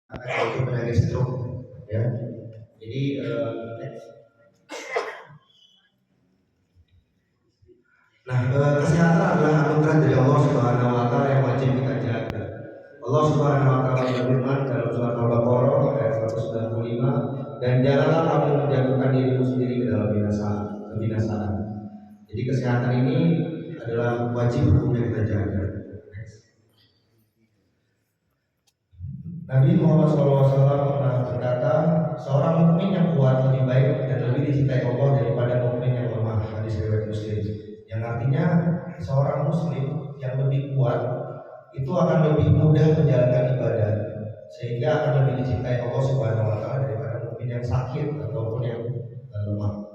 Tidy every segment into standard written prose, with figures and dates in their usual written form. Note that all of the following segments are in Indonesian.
yaitu penyakit stroke ya. Jadi kesehatan adalah anugerah dari Allah Subhanahu wa taala yang wajib kita jaga. Allah Subhanahu wa taala berfirman dalam surat Al-Baqarah ayat 195, dan janganlah kamu menjatuhkan dirimu sendiri ke dalam kebinasaan. Jadi kesehatan ini adalah wajib hukum yang kita jaga. Nabi Muhammad SAW pernah berkata, seorang mukmin yang kuat lebih baik dan lebih dicintai Allah daripada mukmin yang lemah. Hadis riwayat Muslim. Yang artinya seorang muslim yang lebih kuat itu akan lebih mudah menjalankan ibadah, sehingga akan lebih dicintai Allah Subhanahu wa taala daripada mukmin yang sakit ataupun yang lemah.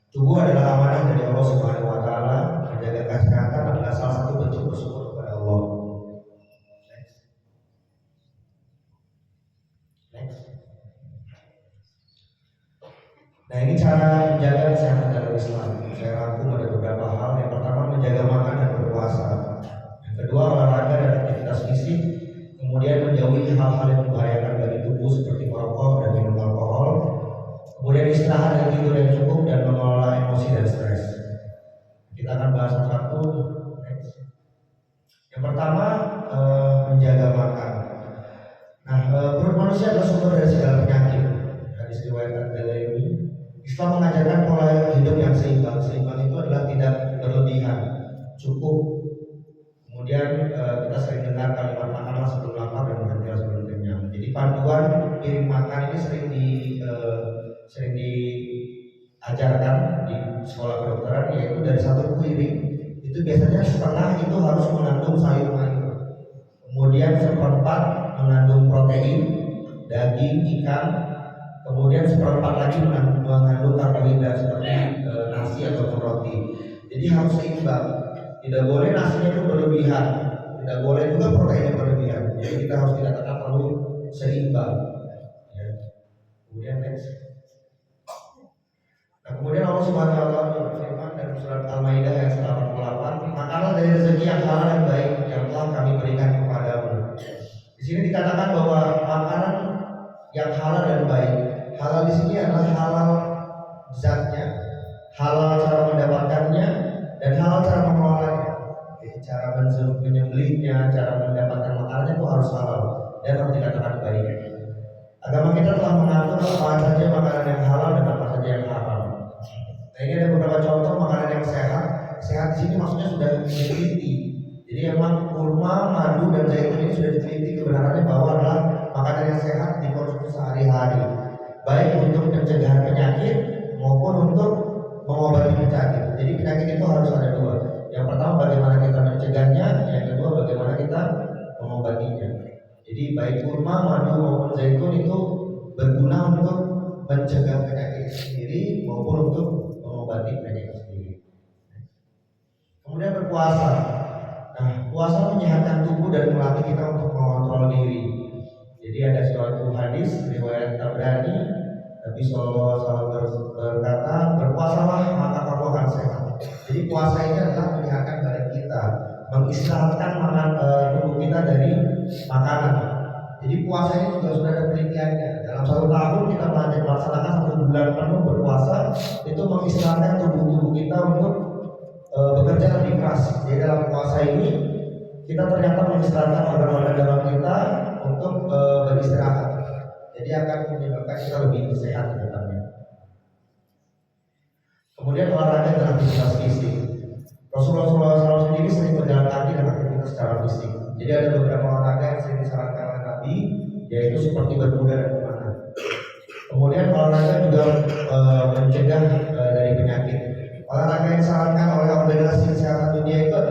Tubuh adalah amanah dari Allah Subhanahu wa taala. Menjaga kesehatan adalah salah satu bentuk bersyukur kepada Allah. Nah, ini cara menjaga kesehatan dalam Islam. Saya rangkum ada beberapa hal. Yang pertama, menjaga makan dan berpuasa. Yang kedua, olahraga dan aktivitas fisik. Kemudian menjauhi hal-hal yang membahayakan bagi tubuh seperti merokok dan minum alkohol. Kemudian istirahat dan tidur yang cukup dan mengelola emosi dan stres. Kita akan bahas satu-satu. Yang pertama, menjaga makan. Nah, perut manusia adalah sumber dari segala penyakit. Hadis riwayat Al-Bukhari. Islam mengajarkan pola hidup yang seimbang. Seimbang itu adalah tidak berlebihan, cukup. Kemudian kita sering dengar kalimat makanlah sebelum lapar dan berhentilah sebelum kenyang. Jadi panduan piring makan ini sering diajarkan di sekolah kedokteran, yaitu dari satu piring itu biasanya setengah itu harus mengandung sayur mayur, kemudian seperempat mengandung protein, daging, ikan, kemudian seperempat lagi mengandung karbohidrat seperti nasi atau roti. Jadi harus seimbang. Tidak boleh nasinya itu berlebihan, tidak boleh juga proteinnya berlebihan. Jadi kita harus dikatakan perlu seimbang. Ya. Kemudian next. Nah, kemudian Allah Subhanahu wa taala berfirman dalam surat Al-Maidah ayat 88, makanlah dari rezeki yang halal dan baik yang telah kami berikan kepadamu. Di sini dikatakan bahwa makanan yang halal dan baik. Halal di sini adalah halal zatnya, halal cara mendapatkannya, dan halal cara mengelolanya. Jadi cara menyembelihnya, cara mendapatkan makanannya itu harus halal dan harus dikatakan baik. Agama kita telah mengatur apa saja makanan yang halal dan apa saja yang haram. Nah, ini ada beberapa contoh makanan yang sehat. Sehat di sini maksudnya sudah diteliti. Jadi emang kurma, madu, dan zaitun ini sudah diteliti kebenarannya bahwa adalah makanan yang sehat dikonsumsi sehari-hari, baik untuk pencegahan penyakit maupun untuk mengobati penyakit. Jadi penyakit itu harus ada dua. Yang pertama bagaimana kita mencegahnya, yang kedua bagaimana kita mengobatinya. Jadi baik kurma, madu maupun zaitun itu berguna untuk mencegah penyakit sendiri maupun untuk mengobati penyakit sendiri. Kemudian berpuasa. Nah, puasa menyehatkan tubuh dan melatih kita untuk mengontrol diri. Jadi ada suatu hadis riwayat Tabrani, Nabi SAW berkata, berpuasalah maka kamu akan sehat. Jadi puasa ini adalah menyehatkan badan kita, mengistirahatkan tubuh kita dari makanan. Jadi puasa ini juga sudah ada penelitiannya. Dalam 1 tahun kita melaksanakan 1 bulan penuh berpuasa, itu mengistirahatkan tubuh kita untuk bekerja lebih keras. Jadi dalam puasa ini kita ternyata mengistirahatkan organ-organ dalam kita untuk beristirahat. Jadi akan menyebabkan kita lebih sehat ke depannya. Kemudian olahraga dan aktivitas fisik. Rasulullah SAW sendiri sering berjalan kaki dan aktivitas secara fisik. Jadi ada beberapa olahraga yang sering disarankan oleh Nabi, yaitu seperti berkuda dan memanah. Kemudian olahraga juga mencegah dari penyakit. Olahraga yang disarankan oleh Organisasi Kesehatan Dunia itu